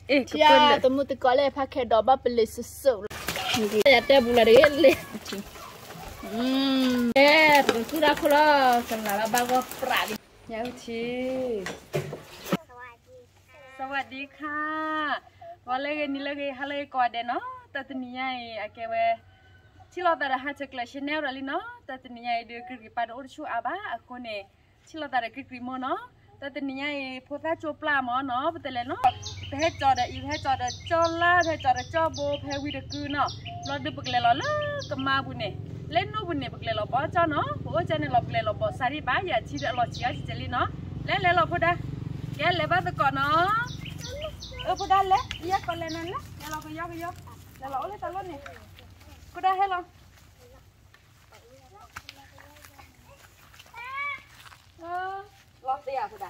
chia tụi mình tự có lấy phát cái đó bắt bên lấy sữa để để bù lại đấy cứ ra khô lo cần là bao gồm cả đi nhau chiสวัสดีค่ะวันแรกนี่เลยฮัลโหลก่อนเดเนาะแต่ตอนนี้ไอ้แกเวที่เราแต่ละหาจากชแนลอะไรเนาะแต่ตอนนี้เดือดกรีปาดูชูอาบ้าคนเนี่ยที่เราแต่ละกรีโมเนาะแต่ตอนนี้พอแพ้โจปลาหมอเนาะแต่เลยเนาะแพ้จอดอีแพ้จอดจอล่าแพ้จอดจอโบแพ้วิดกือเนาะเราดูบุกเลยเราเลยกับมาบุญเนี่ยเล่นนู้บุญเนี่ยบุกเลยเราปอจอเนาะโอ้จอเนี่ยเราบุกเลยเราปอสารีบ้าอย่าชี้เราชี้อาจิลิเนาะเล่นเราพูดได้แกเลยบ้าตะก่อนเนาะพูดได้เลยยากก่อนเลยนั่นแหละแล้วเราก็ยกแล้วเราเลยตลอดเนี่ยพูดได้ให้เราลอเสียพูดได้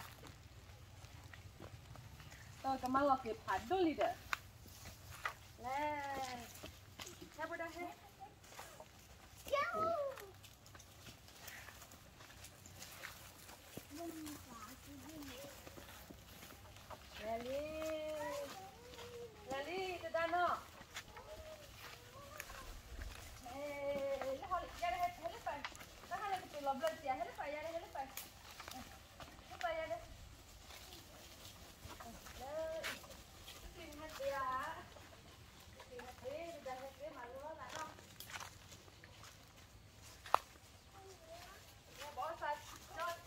ตัวกำลังลอเสียผัดดูลีเด้อแล้วพูดได้ให้Lali, itu dah no. Ya dah, helepai. Dah kan kita loblo dia, helepai, ya dah helepai. Helepai ya dah. Lihat dia. Lihat dia, dah dia malu lah no. Ya bos, jod.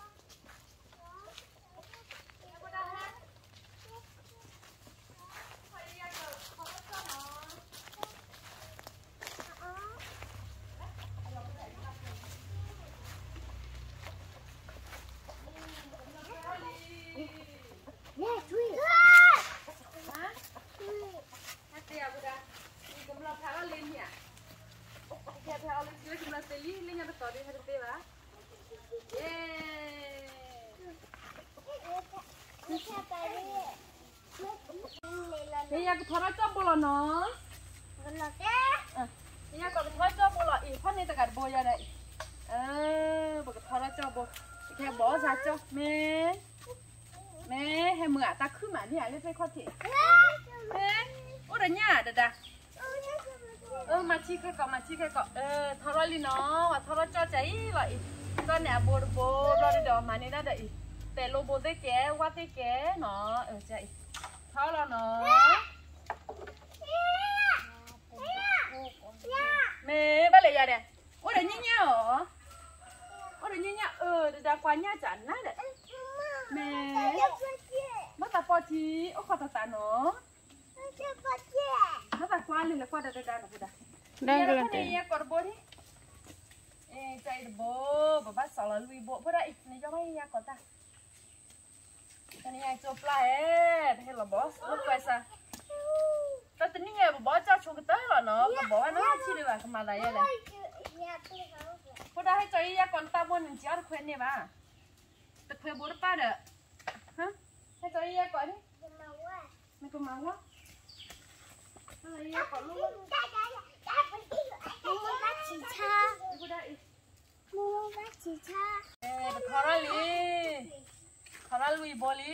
Ini yang thora chop bolo no. Ini yang kalau thora chop bolo, ikan ni tak ada boya dah. Bagi thora chop bolo, kita bawa saja. Me, hemua tak kumah ni ada pe kau ti. Udah nyada dah. Macam kau. Thora li no, thora chop cai lah. Kau ni abor dari dah mana dah dah. Telo bode ke, wate ke, no, cai. Tháo lo nó mẹ bắt lại giờ nè ôi đấy nhá hả ôi đấy nhá đã qua nhà chán nát đấy mẹ bắt ta po chi ôi khoa ta nó bắt ta qua liền là qua đây đang cái này còn bố đi chạy bố bà bắt sáu là lui bộ bữa đây này cho mấy còn ta cái này chụp lại hay là bỏ lúc quay sao tao tính nghe bỏ cho chuột tới là nó bỏ nó chi được à mà lại này cô đã hay chơi còn tao muốn chỉ ăn khuyên nè bà tao khuyên bố ba được hả hay chơi còn đi mày có máu quá hay còn luôn khó ra đi khó ra lui bò đi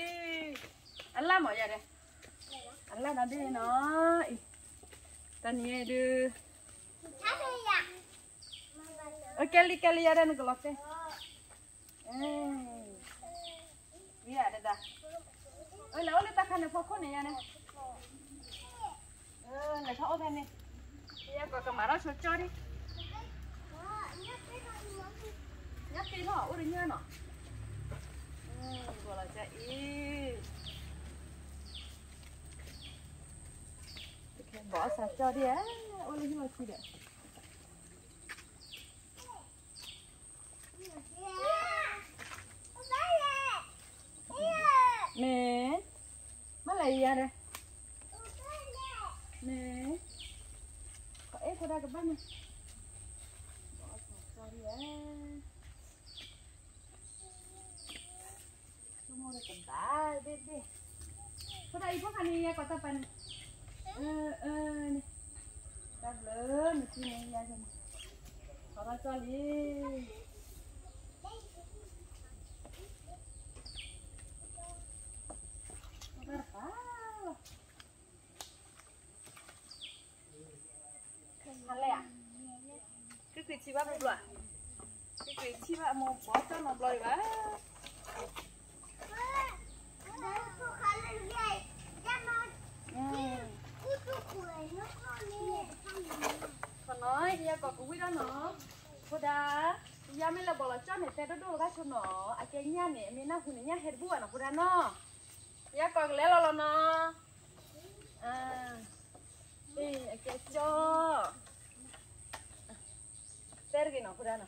anh làm mọi vậy anh làm nó đi nó tao nghe đưa Kelly ya dan gelap deh iya ada dah lalu letak kan pokok nih ya nih letak apa nih iya kok kemarin cocok nih nhấp đi nó ôi nha nó gọi là chạy bỏ sạch cho đi á ôi nhưng mà chi đấy nè mất lại gì đây nè có ép vào đây các bạn nè bỏ sạch cho đi á mua được cầm đá đi có đây có cái này có tập này này tập lớn một chi này ra rồi họ ra cho đi lòng bỏ cho nó lôi bá còn nói giờ còn cũng biết đó nó cô đá giờ mấy là bỏ là cho này té đó đồ cái cho nó à cái nhà này mình nóหุ่นnhà hết bùa nó cô đá nó giờ còn lẽ lo nó à ê cái cho té cái nó cô đá nó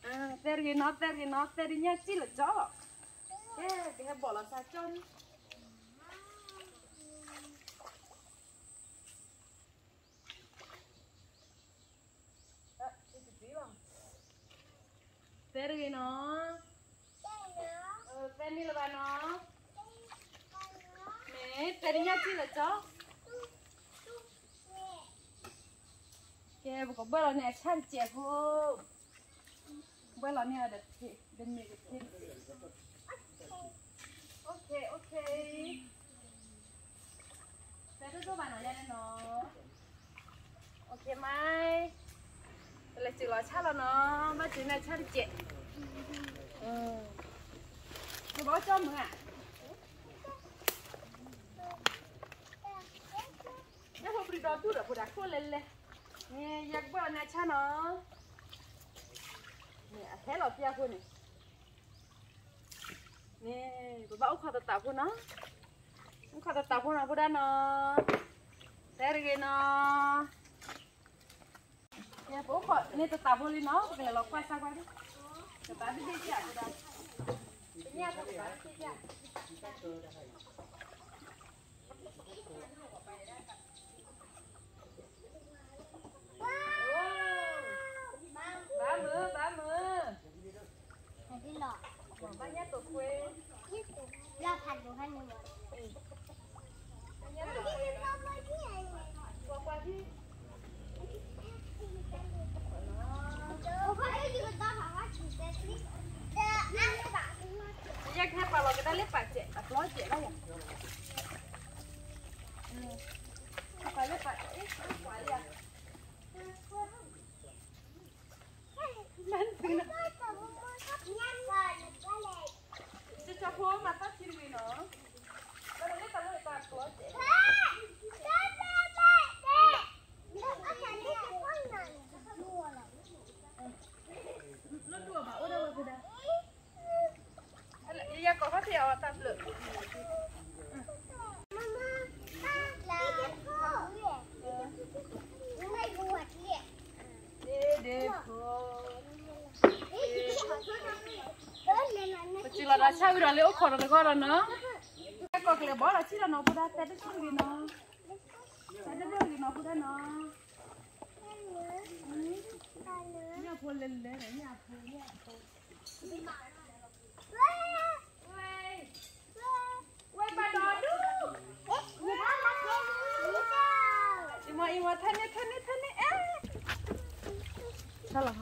à té cái nhà chỉ là cho cái bỏ là sao cho Teri cái nó tên đi là bà nó mẹ teri nhá chi là chó kêu có bữa là nè chăn chè vô bữa là nè được thì bên mình được thì ok teri cho bà nó lên nó ok mai là chỉ là chả là nó mà chỉ là chả được chè nó bỏ cho mượn à nó không bị đau tụt à phụ đã khô lên lên nè giặc bữa này chả nó nè thế là tia khô này nè bữa bảo khoa tập khô nó khoa tập khô nó bữa đó nó thế rồi nó ya bố khỏi nên tôi tạo vô lên nó cái là nó qua sao qua đi tôi tạo đi đi chứ à đây nhà tôi tạo đi chứ bá mưa đi lọ bá nhát tôi quê ra thành được hai người qua đi Dạ khá bảo là người ta lép bạc chị, đặt lói chị đó nhỉ? Phải lép bạc chị, quả đi à? Chứ cho phố mà tắt chi vì nó đó là lép bạc lói bạc lói chị nó đùa bảo ở đâu rồi đây giờ có phát hiệu tạm lượng chỉ là đã sao rồi liệu khó rồi gọi là nó có cái bỏ là chỉ là nó bữa đó té được gì nó té được gì nó bữa đó nó nhà phun lên lên đấy nhà phun quay bà đò đu ima thân này sao là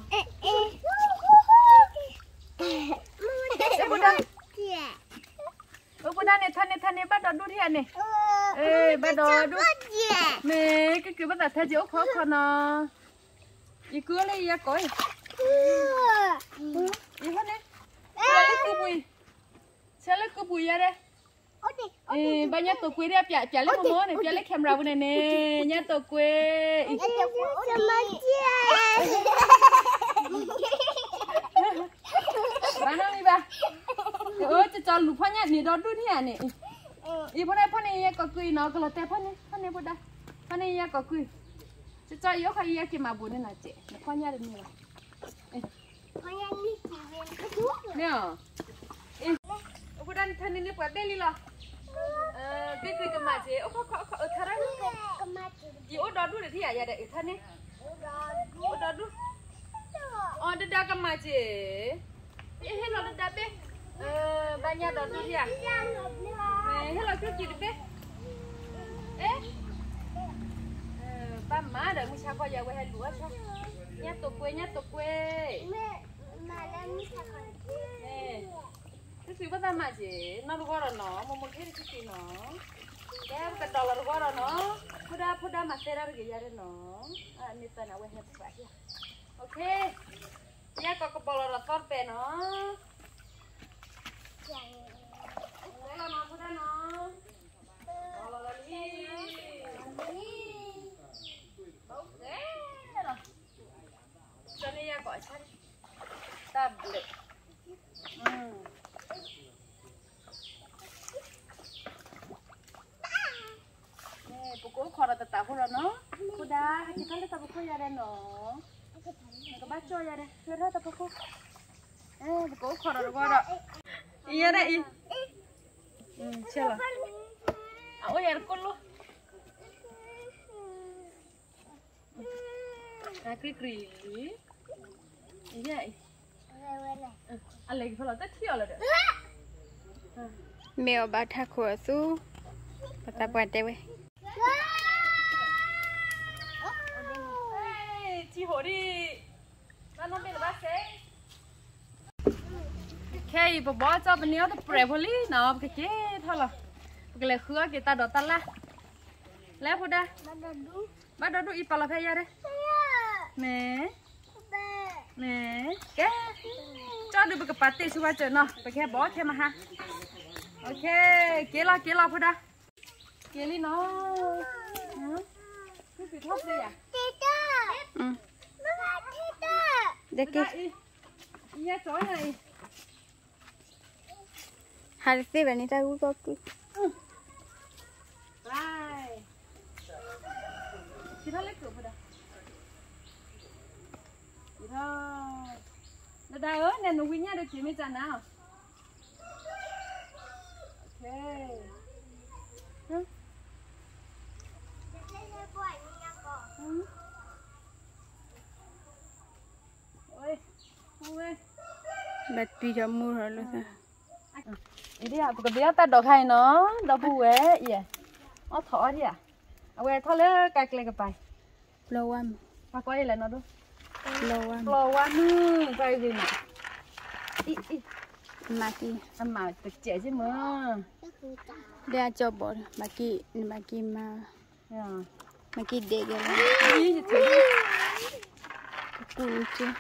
bữa đó này thân này bắt đò đu thiệt này ê bắt đò đu mẹ cái bắt đò thay chiếu khó khăn à đi cưa lấy ya coi đi hết đấy xe lấy cua bùi ra đây bao nhiêu tàu quê đấy chả lấy mắm này chả lấy camera bên này nè nhá tàu quê bạn nói đi ba cho lục phát nhá nè đó đun thế này ý phát này có cười nó cái là té phát này bữa đây phát này có cười cho yếu khai kia mà buồn nên là chị nó khoa nha được nhiều nè bữa đây thân nên bữa đây đi lo cái cười cái mà chị khó ở thằng đó chị ở đó đuôi để thì à giờ để thân ấy ở đó đuôi đây đã cái mà chị hết là đất đá bé ba nhà đó đuôi thì à hết là cái gì được bé ba má đợi mình sao coi giờ quay hay lúa sao nhát tổ quê nè cái gì bắt ra mà chị nó được gọi là nó một cái gì nó cái đò là được gọi là nó phun đa mà xe ra cái gì ra nó nít ta nào quay hết phải ok nhá có bò là con bé nó đây là nó đây nó bò là đi bốc thế rồi cho nên ya gọi sao ta lệ pukul khora tetap pula no, kuda kita lihat apa pun ya deh no, kita baca ya deh, lihat apa pun, pukul khora khora, iya deh, cila, aku ya rekul lo, kri kri, iya, alek pula tak sial ada, mèo ba thà khua su, bata buat dewe. Chị hổ đi, nó bên bác sẽ, khi bỏ cho bên nhau thì bẹp đi, nó cái chế thôi là, cái này khứa cái ta đổ ta la, lấy phụ đa, bắt đầu đu ít bao là phải ra đấy, nè, cái, cho được cái bát tê xua chơi nó, phải cái bỏ thêm mà ha, ok, kia la phụ đa, kia đi nó, cái gì thốt đi à? Để cái nhà chói này hai cái bên này ta cũng có cái này chị thấy lấy cửa vào đây chị thôi đây ơi nè nó quên nha được chị mới chán nào ok bật pi cho mua rồi luôn sao? Đi à, cái bé ta đọc hay nó đọc bùa ấy, vậy, nó thỏ đi à? Vậy thôi lấy cái cái bài. Lâu lắm. Mà coi là nó đâu? Lâu lắm. Cái gì nè? Mà ki. Mà tự chế chứ mà. Để cho bỏ mà ki mà ki để cái gì thế? Cú chứ.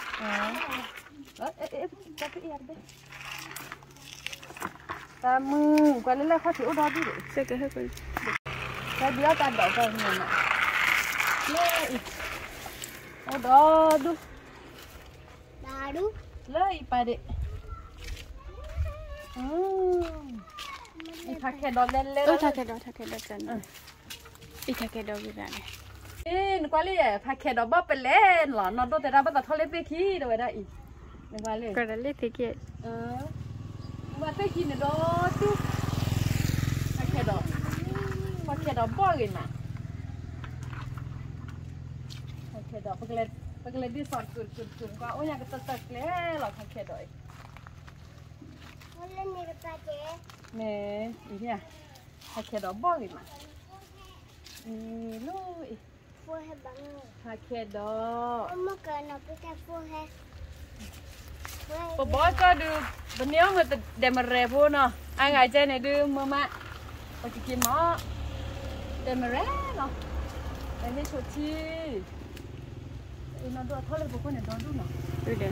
Cái yên đấy. Ta mừng, quay lên khó chịu đó đi. Sẽ cái hết rồi. Cái đứa ta đổ vào người nè. Lấy. Ở đó đu. Lấy bài đi. Đi thắc cái đó lên. Thắc cái đó chân. Đi thắc cái đó đi ra này. Nó qua đi, thắc cái đó bóp lên, lỏ nó đâu thể ra bắt đầu thôi lên bê khí đâu vậy đây. Nó qua đi. Cái đó lấy thế kia. Mà tới khi đó chứ cái đó bỏ gì mà cái đó bác lên đi sọt cùn qua ôi nhà cái tật lẽ là cái đó nè ý nha cái đó bỏ gì mà lui cái đó bỏ cho được bên nhau người ta đem mà rẻ vô nè ai ngày chơi này đưa mưa mạ và chỉ kiếm nó đem mà rẻ nó đem đi sốt chi nó đưa thôi là con này đó luôn nè Được rồi.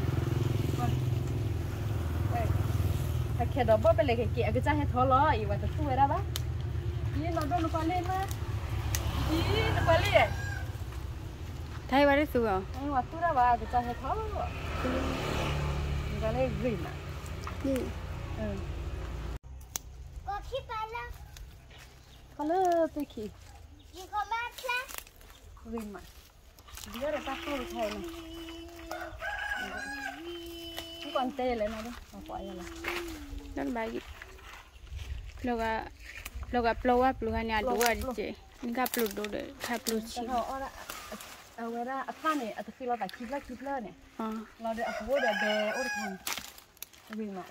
cái kia đó bỏ bên này cái kia cái trái hết thôi lo ý vậy tôi xui ra bác ý nó đưa nó qua lên mà ý nó qua lên Thấy bà đấy xui không? mà tôi ra vào cái trái hết thôi cái này gì mà có khi bà là có lỡ tôi khi gì có mát lá gì mà giờ là ta tôi thay này không còn tê lại nào đâu mà quậy là Đó là bài gì? Loga plow up lu hanya dua je. Enggak perlu dulu, enggak perlu sih. Vậy ra apa này, ở khi lo tại kịp lơ này, lo được ở phố để bè ôi thằng, gì mà,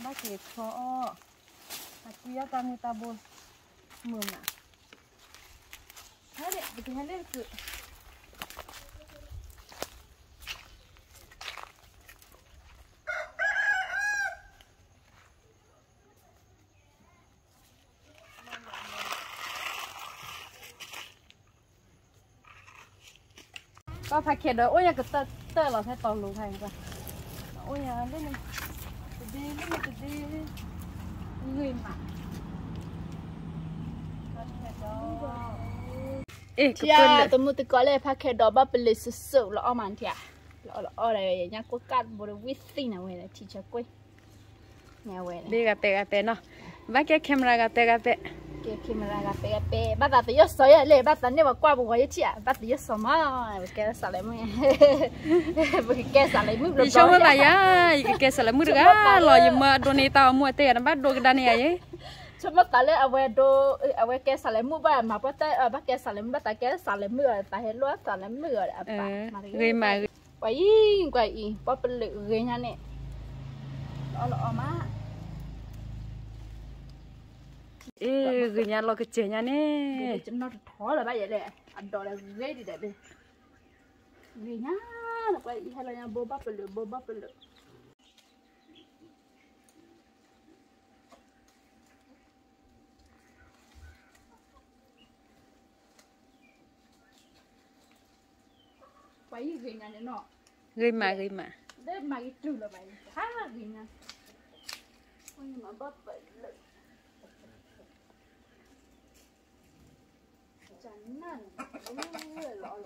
bác chị khó, kia ta người ta bôi, mường à, thế đấy, thì hay lên cứ, có phải kẹt đó, ôi nhà cái tật tơ là phải toàn lù thành rồi ôi nhà lên này đi lên này đi người mà ê dạ tôi muốn tự có lại phát cái đó bắt bự sự sự là ông anh thiệt là ở đây nhà cô cắt bộ đồ vít nào vậy là chỉ cho quay nhà vậy đi gặp bé nó bắt cái camera gặp bé cái camera gặp bé bắt đầu tôi soi à lệ bắt đầu nếu mà qua bộ cái chị à bắt đầu soi mà cái sao lại mới cái sao lại mới đi show mà ya cái sao lại mới được á lo gì mà đồ này tao mua tiền bắt đồ cái đàn này ấy cho mất tài lệ ở về cái sao lại mua ba mà bắt tay bắt cái sao lại bắt tay cái sao lại mua tại hết luôn sao lại mua à người mà quay bắt bự người nhà nè đó là má ê người nhà lo cái chuyện nhà nè nó thỏ là bao vậy đấy anh đó là ghê đi đấy người nhà là quay hay là nhà bố bắp bự quay người nhà này nọ người mà đấy mà cái trừ là vậy khá là người nhà ôi mà bắp bự chẳng nè ôi lọ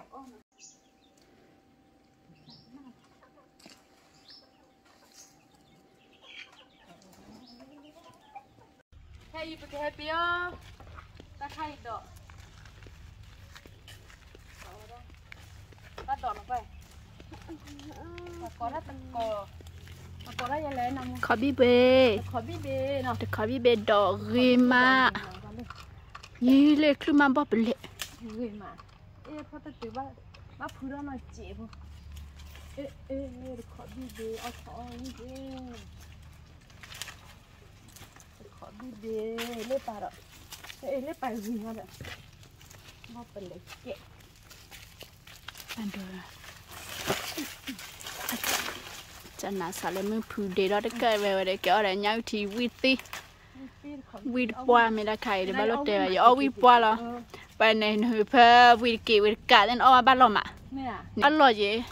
hey you happy á ta hay đó ta đỏ nó vậy mà có đó giờ lên nằm khó bị bê nó khó bị bê đỏ ghê mà như lệ cứ mà bắp lệ người mà ê phát từ ba phụ đó nó chế vô ê khó bị bê ở khó đi lấy bà đó lấy bà gì hả đó nóเป็นเลยเก็บ anh rồi chân là sao lại mới phụ để đó cái về để kéo lại nhau thì vịt qua mình đã khai để bao lót để ở vịt qua lo bài này người phải vịt kì vịt cả nên ở bao lót mà ăn lo gì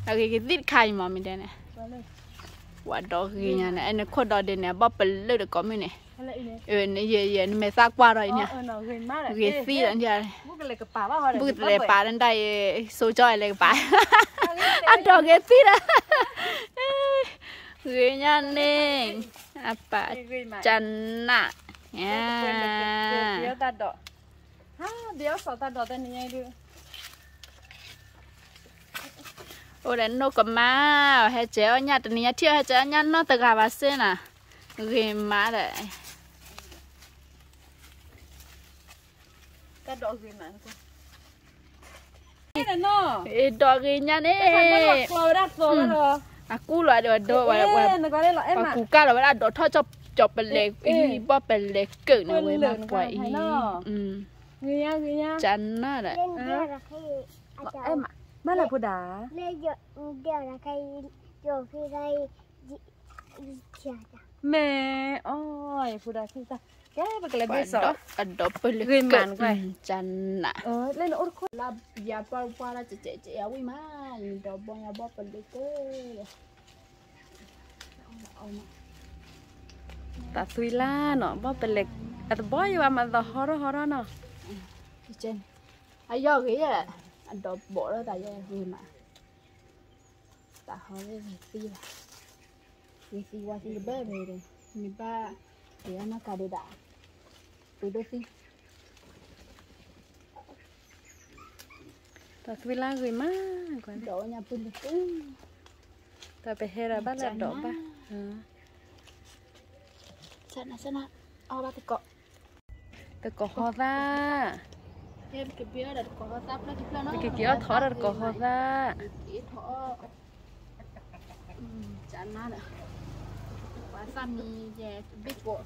là cái vịt khai mà mình đây này quả đó gì nha này anh có đó để nè bắp bự được có mình này này giờ mẹ xác qua rồi nha cái gì đó nha bút cái bà đến đây số cho lại bà ăn cho cái gì đó người nha nè apa chân nè nha béo ta đỏ ha béo sọ ta đỏ tên này đi ôi đến nô cầm má hay chéo nhà tụi nhà thiêu hay chéo nhà nó tự cả bà xem nè ghê má đấy ta đỏ ghê má cái này nó đỏ ghê nhà nè à cú loại đồ đồ và cú cá là đồ thọ chọc bền lệ bóp bền lệ cự này với má quậy người nha chán nó đấy em má là phụ đá giờ là cây rồi khi đây mẹ ôi phụ đá khi ta cái bậc là bây giờ đó bền người màn quay chán nè lên ốt khói là giờ qua là chạy áo với má đồ bông nhà bóp bền lệ cự ta suy la nó bóp bền lệ à tao bóp vô mà tao hó đó nó trên ai do cái à anh đổ bộ đó tại vì mà ta hỏi về gì qua thì bé về rồi mình ba thì nó cả đều đã từ đôi khi ta suy la người má đổ nhà pin được cứ ta phải hết là bắt là đổ ba sao nào ba ta có hoa ra em cái bia là có táp nó cái kia thỏ là có hoa ra cái thỏ chán nó nè quá xanh đi về biết bộ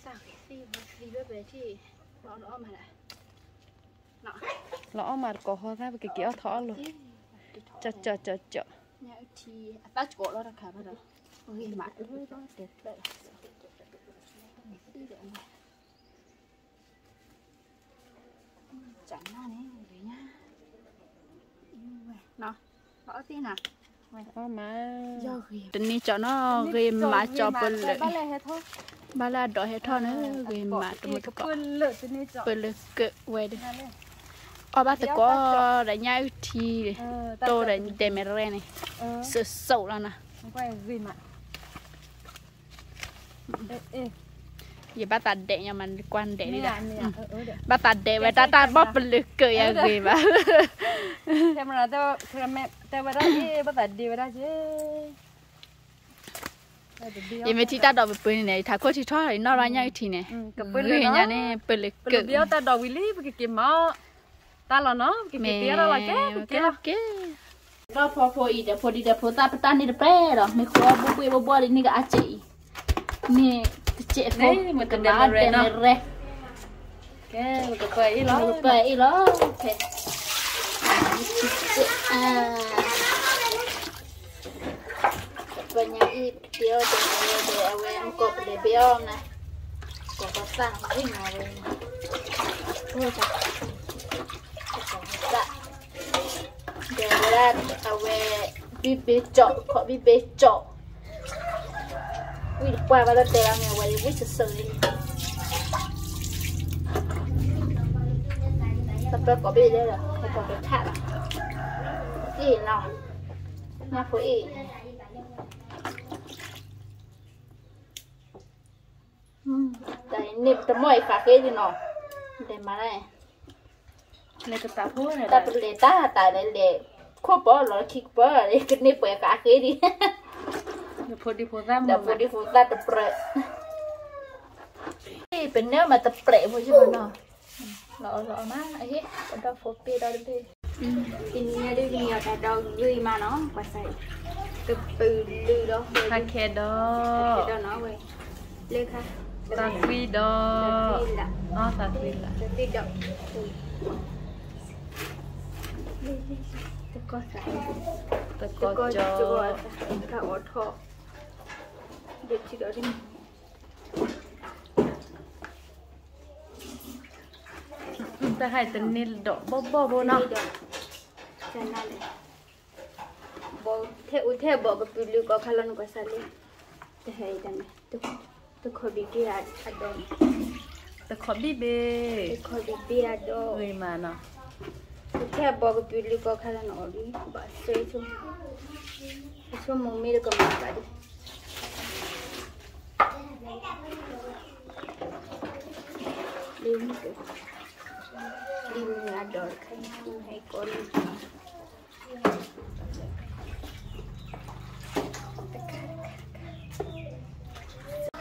sao đi về thì nó mà này lõ mà có hoa ra cái kia thỏ luôn chợ nhà thì ta chỗ đó là khá là ôi mà đó đẹp đấy chắn này đấy nhá nó bỏ tí nào tình đi cho nó gây mà cho bự lệ ba la đỏ hết thôi nữa gây mà tụi mình có bự lệ cỡ quay đi ở ba tự có đại nhai thì tô đại để mẹ re này sợ sầu là nè giờ ba ta để nhà mình quan để đi đã ba ta để và ta bóp bự lệ cỡ ya gây mà thế mà tao vào đó chứ bắt đầu đi vào đó chứ vậy mà chị ta đọc về bự này thà cô chỉ thoát rồi nó ra nhau thì nè người nhà này bự lực bự biếu ta đọc với lý cái kiếm máu ta là nó cái kia đó là cái đó phô ý để phô đi để phô ta đi để bé rồi mình khó bố đi cái chị nè chị phô mình cần đem ra nó cái mình cần phải ý đó ok và nhà y tiêu để em cột để béo này cột vào sang vinh mà về thôi cả để ra về bị chọ họ bị chọ vì qua vào đây là mẹ về với sự sự tập ra có bị đây là không còn được thả gì nào nhà phụ ý đây nếp tấm mồi phá cái gì nó để mà đây này cái tạp hố này ta bị lệ ta tại đây lệ khó bỏ rồi khi bỏ rồi cái nếp bẻ cả cái đi đi phô ra mà đi phô ra tập bể cái bên nếu mà tập bể thôi chứ mà nó lọ má ấy còn đâu phô pi đâu đi tin nghe đi nhiều tại đâu vui mà nó phải xài từ lư đó khăn khe đó nó về lư khá ta quy đó ta quy là có sải có cho cả ổ thọ để chị đó đi ta hay tên nên đỏ bó nó theo bộ cái pilu có khả năng có sải thế hay đàn tôi khó bị kia ở đâu tôi khó bị bê tôi khó bị bê ở đâu người mà nó theo bộ cái pilu có khả năng ở đi bà chơi chung mong mi được cầm bà đi lim là đỏ khanh hay con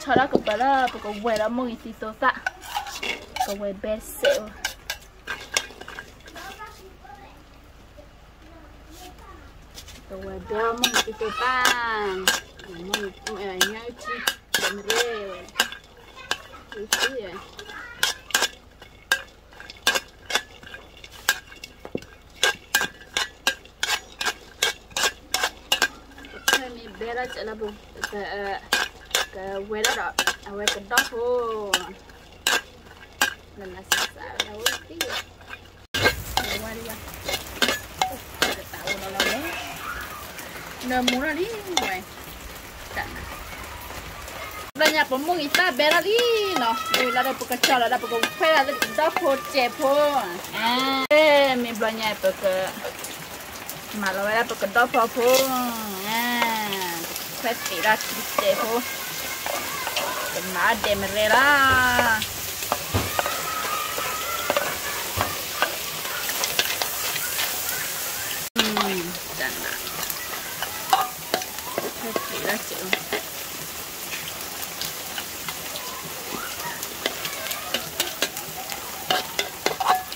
cho đó cũng là một cái quầy đó mùi xì xô xạ cái quầy bé xẹo cái quầy bé mùi xì xô tan mùi nhai chi đầm rêu cái gì vậy cái này bé đó chỉ là một cái quay đó đó, quay cái đó thôi, lần là xả đâu tí vậy, quay đi à, cái tạo nó lâu đấy, nở muốn là đi ngoài, đây nhà bố mua ít bé là đi, nó, đây là đây bố cái chợ là đây bố cái quay là đây đó thôi chè thôi, mình bao nhiêu bố cái mà là bố cái đó thôi, quay xí ra chè thôi. Má đem ra ra chẳng nào chỉ là chịu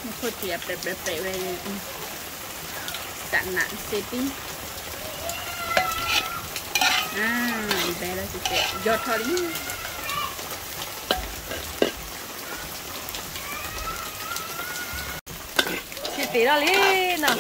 một chút đẹp về chẳng nạn xếp đi đây là sẽ giọt thôi đi tí ra đi nào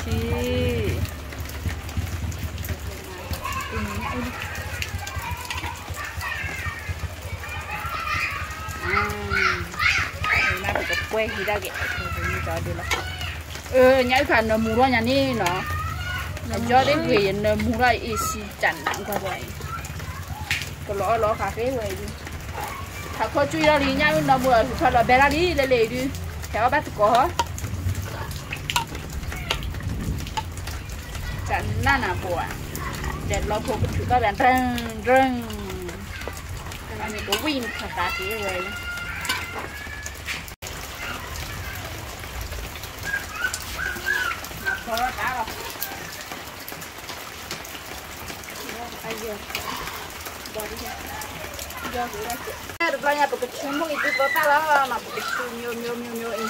chi na phải tập quay thì ra kệ cho đi là nhảy khăn mù lo nhà ní nó cho đến về mù ra ít chặn nặng qua vậy cái ló cà phê vậy đi thằng con chui ra đi nhá nó mùa thôi là bé ra đi lề đi theo bắt có chặn nà bùa để lo phụ cái các bạn răng anh ấy có win cà phê vậy nó cá rồi được lo nhà bực chum một ít tốt ta đó mà bực chum nhiều in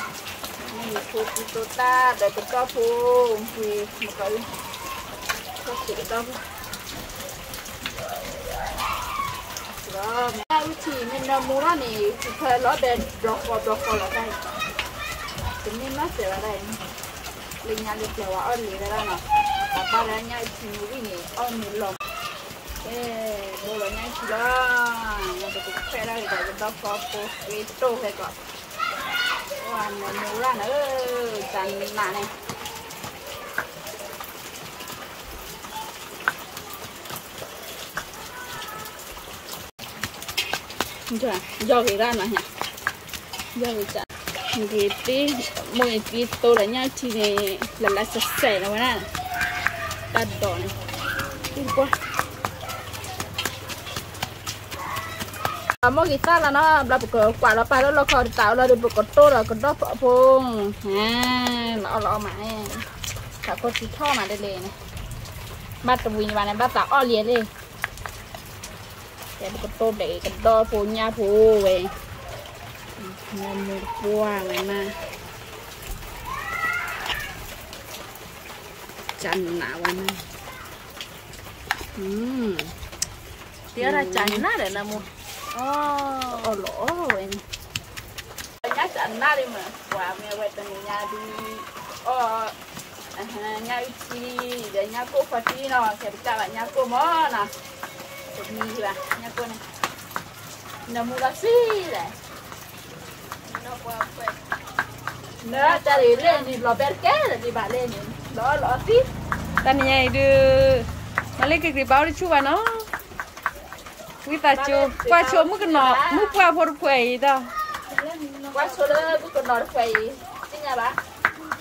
mình phụ tốt ta để bực cao phụ thì một cái có sự đâu đó chỉ mình mua nó này phải lo để đọc là đây cái này nó sẽ là đây linh nhà được là ở lì ra nào ba là nhà chỉ cái này ở miền lòng mua là nhà chỉ đó nhà được phải là cái đó có cái tô hay có hoàn mua ra nữa chẳng mà này chưa do cái ra mà nhỉ do cái chả thì tí mỗi cái tô là nhau thì này là sạch sẽ là vậy ta đỏ này đi qua mỗi cái ta là nó là một quả là phải nó còn tạo ra được một tô là còn đó phở phong nó mà cả con chỉ thò mà đây này bắt tụi mình này bắt tạo liền đi để một tô để cái đo phố nhà phố về một qua này mà chăn nào vậy mà tía ra chăn nát để làm một lỗ rồi nhá chăn nát đi mà quả mẹ vậy tụi nhà đi nhà chi để nhà cô phát đi nó sẽ bị cả nhà cô mỏ nè gì bà nhà cô này nó mua cái gì đấy nó ta đi lên thì lò bẹt cá là đi bà lên đó lò tiếp ta này đưa mà lấy cái báo đi chú bà nó quý ta chú qua chỗ mức cái nọ mức qua phô quầy đâu qua chỗ đó mức cái nọ quầy cái nhà bà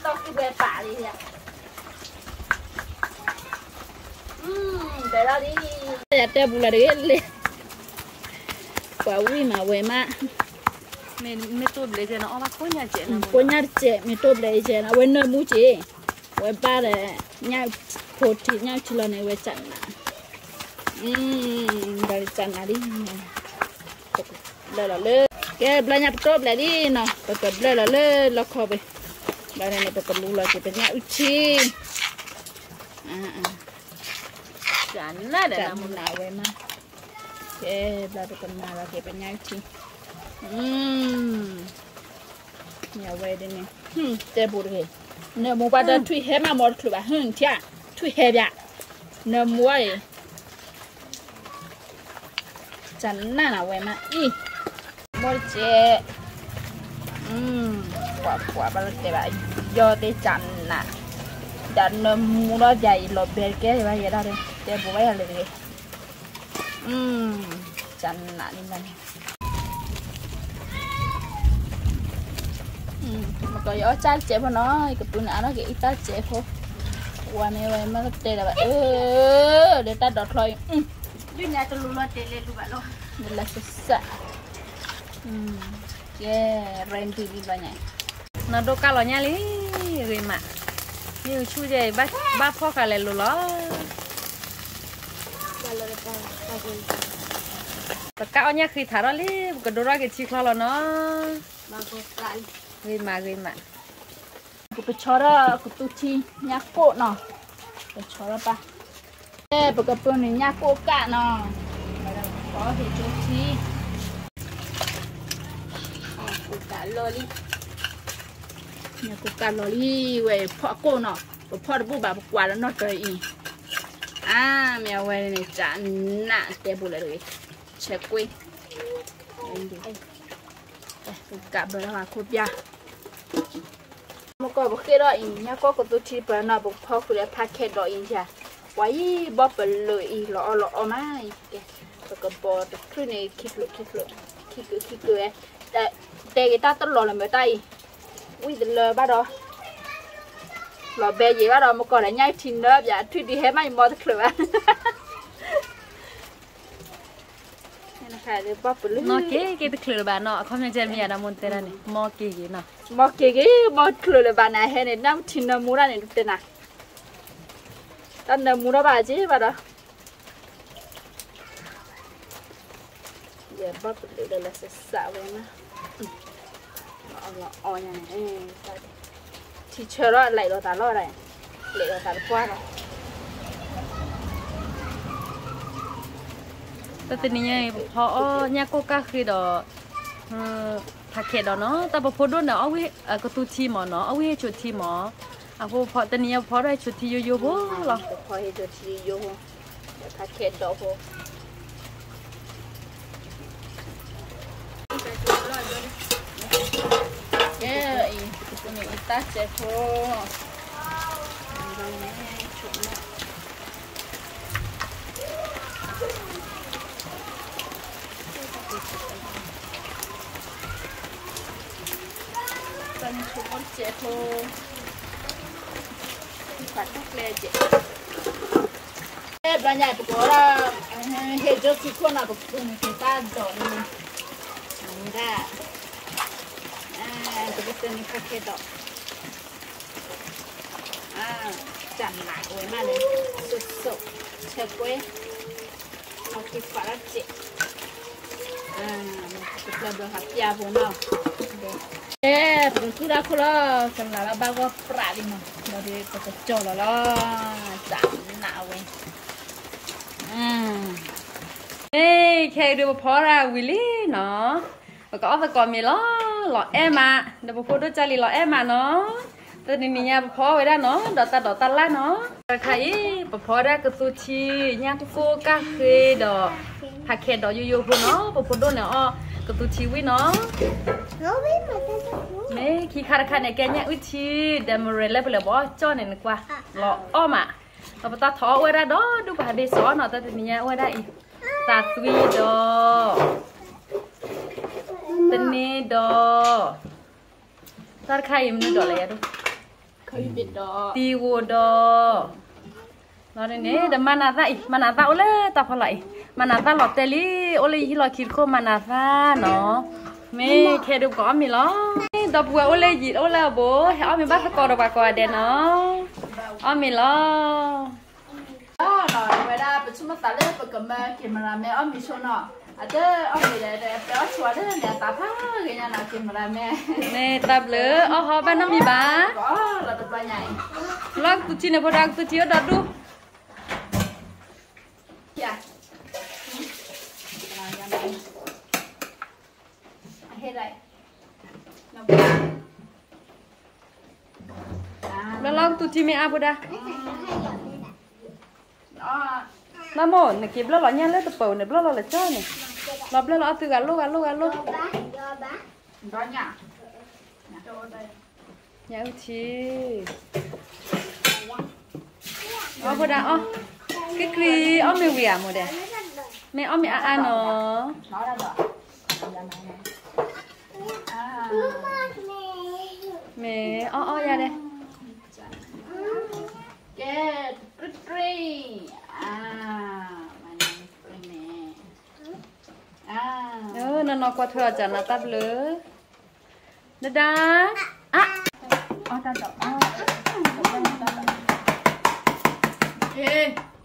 tao cái bè bả đi nha để ra đi để đẹp là để lên quả uy mà về mà mình tôi lấy cho nó bắt có nhà trẻ mình tôi lấy cho nó quên nơi mua chị quên ba là nhau phô thì nhau chỉ là này quên chặn đây chặn là đi đây là lơ cái bla nhà tôi lấy đi nó tôi bla là lơ lo kho về đây này tôi cần là chỉเป็นnhau chi chặn nát để làm một nào vậy mà cái bla tôi cần là chỉเป็นnhau chi nhà về đây này để bù đi nếu mua ba đợt thui hết mà một thui ba thia thui hết vậy nếu mua ấy chẳng nào vậy mà mua chè quả ba lợt vậy do để chẳng nè đàn mua nó dày lột bề cái gì vậy đó đây để bù vậy là gì chẳng nè đi này mà có gió chát chế vào nó cái tụi nó cái ít ta chế thôi qua mẹ vậy mà đây là vậy để ta đọt thôi Dulu nak telur lote le lu balo. là sisa yeah renti đi vào nhà nó đâu cả lo nha lý rồi mà nhiều chú gì bác phó cả lại lo tất cả nhá khi thả đó lý cái đồ ra cái chi lo nó rồi mà cái chó đó cái tụi chi nhát cổ nó cái chó đó ba ê cái bữa này nhát cổ cả nó có thì tụi chi cả lơ đi nhà cô cà lì về phọ cô nọ phọ được bù bà quả nó trời ý mèo về này chán nạ té bù lại rồi check quay cả bữa là cột ya một cái bọc kia đó nhá có tôi chỉ bữa nào bọc phao cứ để packet đó chả quay bóp bự lười lọ má cái bò cái này khít lựa để người ta tao lò làm mấy tay ui lờ ba đó lò bè gì ba đó một con lại nhai thìn đó dạ thuyền đi hết mấy mò thức lửa nó cái thức lửa bà nó không nên chơi mía nào muốn tên này mò cái gì nọ mò cái mò lửa bà này hay này năm thìn nó mua ra này tên nào tan nó mua ra bà chứ bà đó giờ bóp lửa đây là sẽ xạo vậy mà nhà này thì chờ đó lại đồ tạt lo này lại đồ tạt qua rồi tao tin nhỉ họ nhà cô cá khi đó thà kẹt đó nó tao bảo phô đốt nó ở với cái tu chi mà nó ở với chuột chi mà phô phò tin nhỉ phò đây chuột chi yo bố lo phò hay chuột chi yo thà kẹt đó phô cái này ta sẽ phô tân chụp con trẻ phô phải tắt lên chị cái nhà của là hệ cho chị con nào của người ta đổ ra cái tên này khác cái đó chặn lại rồi mà này sụt chờ quê học cái phải chị kita dah hati apa nak? Sudah kalau semalam bawa perak lima, dari kecil lah, jangan awet. Khi đưa phó ra Willy nó có phải còn mì lọ em mà đưa phó đôi chai lọ em mà nó tao đi nhà phó vậy đó nó đợt ta lá nó khai phó ra cái tu chi nhà tu phô cà phê đó hạt kẹt đó yo phô nó phó đôi nó cái tu chi với nó mấy khi khai này cái nhà uy chi để mà rồi lấy về bỏ cho này qua lọ mà ta thọ qua ra đó đúng phải để xóa nó ta đi nhà qua đây ta tùy đó tên này đó ta khai mình đó là đâu khai biết đó tiêu đó nó này nè đâm mana ta ole ta phải lại mana ta lọt teli ole hi lọt kịp không mana ta nó mẹ khe được có mi lo đập qua ole gì ole bố heo mi bắt phải coi được bà coi đèn nó mi lo rồi vậy đó bây giờ chúng ta lấy cái cái mà làm mẹ mi số nọ ada mi để béo chua đấy để ta phá cái nhà nào cái mà làm mẹ tập lỡ họ bán năm mi ba có là tập ba nhảy lắc tu chi này phải đặt tu chi ở đó đu dạ hết rồi nó lắc tu chi mẹ à bữa đó nó mổ này kịp lo nha lấy tập bầu này lo là cho này lo từ gà lô đó nhá nhà chi bữa đó cái gì mẹ vì à một đẻ mẹ ăn nó mẹ ra đây cái nó qua thừa chẳng là tắp lứa đó đó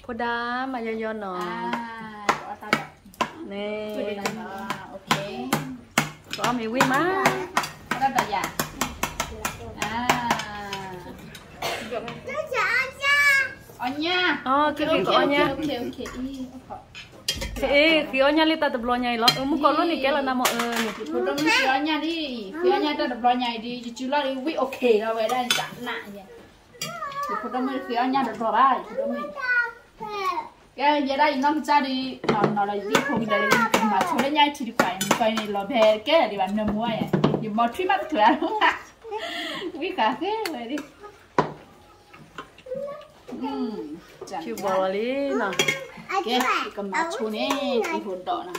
cô đá mà do nó nè ok có mì quy má đó là dạ nha cái gì có nha ok thế khi ở nhà li ta tập lo nhảy lo muốn còn lúc này cái là nằm ở phụ đông khi ở nhà đi khi ở nhà ta tập lo nhảy đi chú lo đi quý ok rồi vậy đây chẳng nặng vậy phụ đông khi ở nhà tập lo ba phụ đông cái giờ đây nó ra đi nó là đi không đi mà chỗ đấy nhảy chỉ đi quay này lo bè cái đi bán nấm mua vậy thì một chuyến bắt thuyền luôn quý cà phê vậy đi chịu bỏ đi nè cái cầm bát chú này thì hồn đỏ nè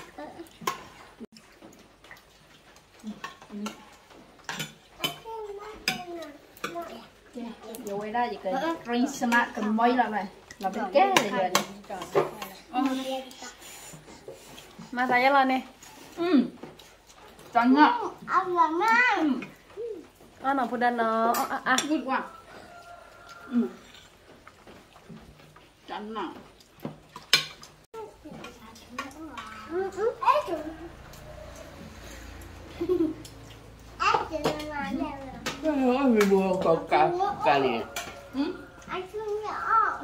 giờ quay ra chỉ cần ring smart cầm môi là này là bên cái này rồi mà thấy là nè trắng ạ nó phụ đàn nó good quá trắng nào Mình mua con cá liền. Anh thương nhỏ.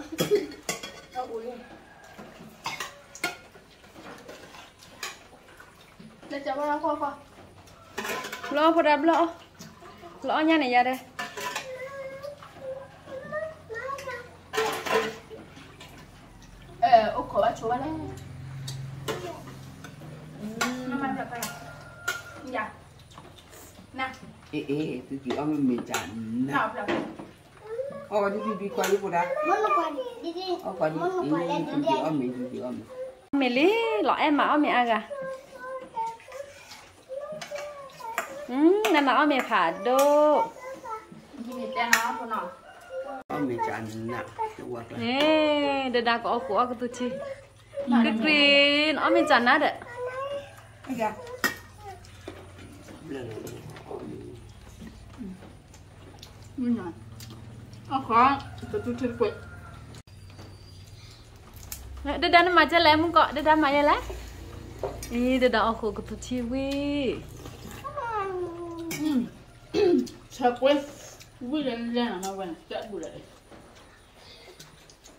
để cho nó khoa lo phụ đàn lo nhà này ra đây ô khổ bác chú đấy nó mang ra tay dạ nè Tôi chỉ ăn mình chán. nào nào Đi đi qua đi qua đó. Muốn nó qua đi đi. Qua đi. Tôi chỉ ăn mình. mẹ lý lọ em mà mẹ ăn à nè mà mẹ phá đô thì mình tên nó của nó Ăn mình chán nè. nè để đã có của tôi chi cái green mẹ chán nát đấy dạ khó tôi chơi quậy để đã mà chơi lại muốn gọi để đã mà chơi lại để đã có của tôi chi vi chơi quậy vui lên là nó quen chết vui lại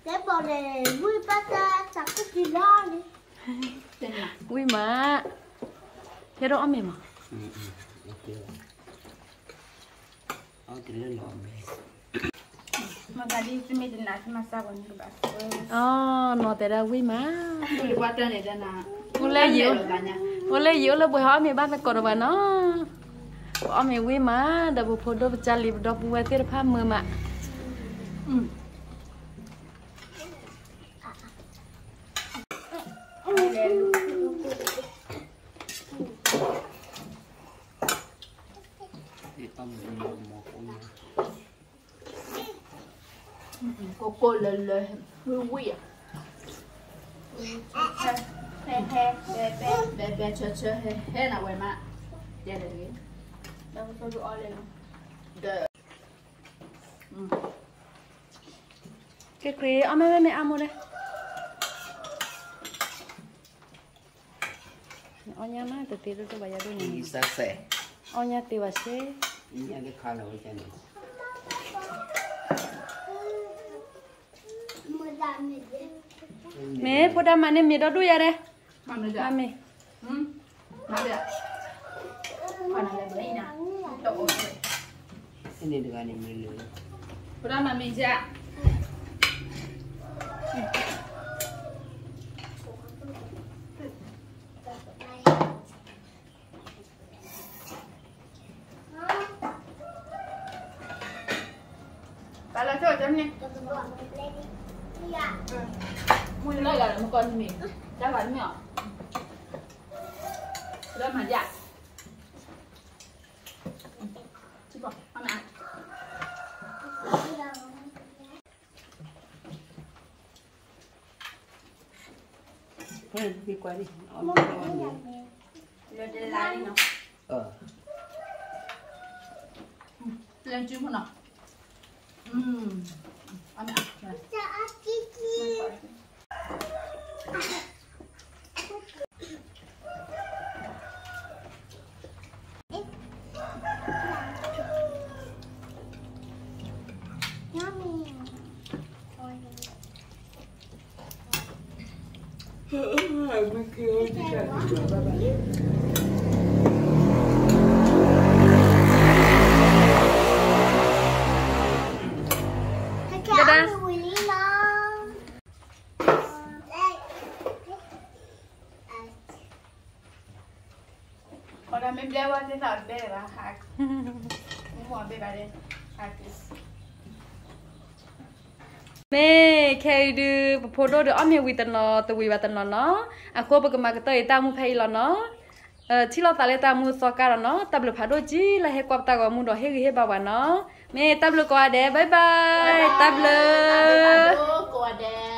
Để bỏ để vui bắt ra chắc cái gì đó đi. tên là vui mà thế đó mẹ mà mà ta đi xem mình là xem sao còn như vậy nó tại ra vui mà vui qua trên này là Ủa lấy dữ là buổi hỏi mẹ bắt nó còn vào nó mẹ vui mà đã buổi phô đô cha lì đọc buổi tiết pháp mưa mà cô lời vui vui à bé chơi he nào vậy mà đây là gì đâu có đồ ăn lên cái kia mẹ ăn mua đây nha má từ từ tôi bây giờ tôi nhìn Sase. nha từ bây giờ Ini ada kalau macam ni. mẹ phụ đam mà nên mẹ đó đuôi ra đây Mana dia? mẹ Mana dia? Mana dia beli nak? Tok. Ini dengan yang melu. Pernah mami je. Kalau tu macam ni. Mua nó là một con mì, chắc bánh nhỏ. Đó mà dạ. Chứ bỏ, ăn ăn. Thôi đi qua đi. Rồi để lại đi nào. Lên chim không nào? Ăn ăn. พอทำไม่ได้ว่าจะสอนได้หรอคะหัวไปไปเลยค่ะแม่แค่ดูโพดดูอ้อมยังวิตันเนาะตัววิตันเนาะอ่ะก็ปกมาก็ตัวตามูเพย์แล้วเนาะที่เราตาเลตามูสกัดเนาะตับลูกพาดูจีแล้วให้กวาดตากว่ามูดเฮกิเฮบาวเนาะแม่ตับลูกกวาดเด้บายบายตับลูกกวาดเด้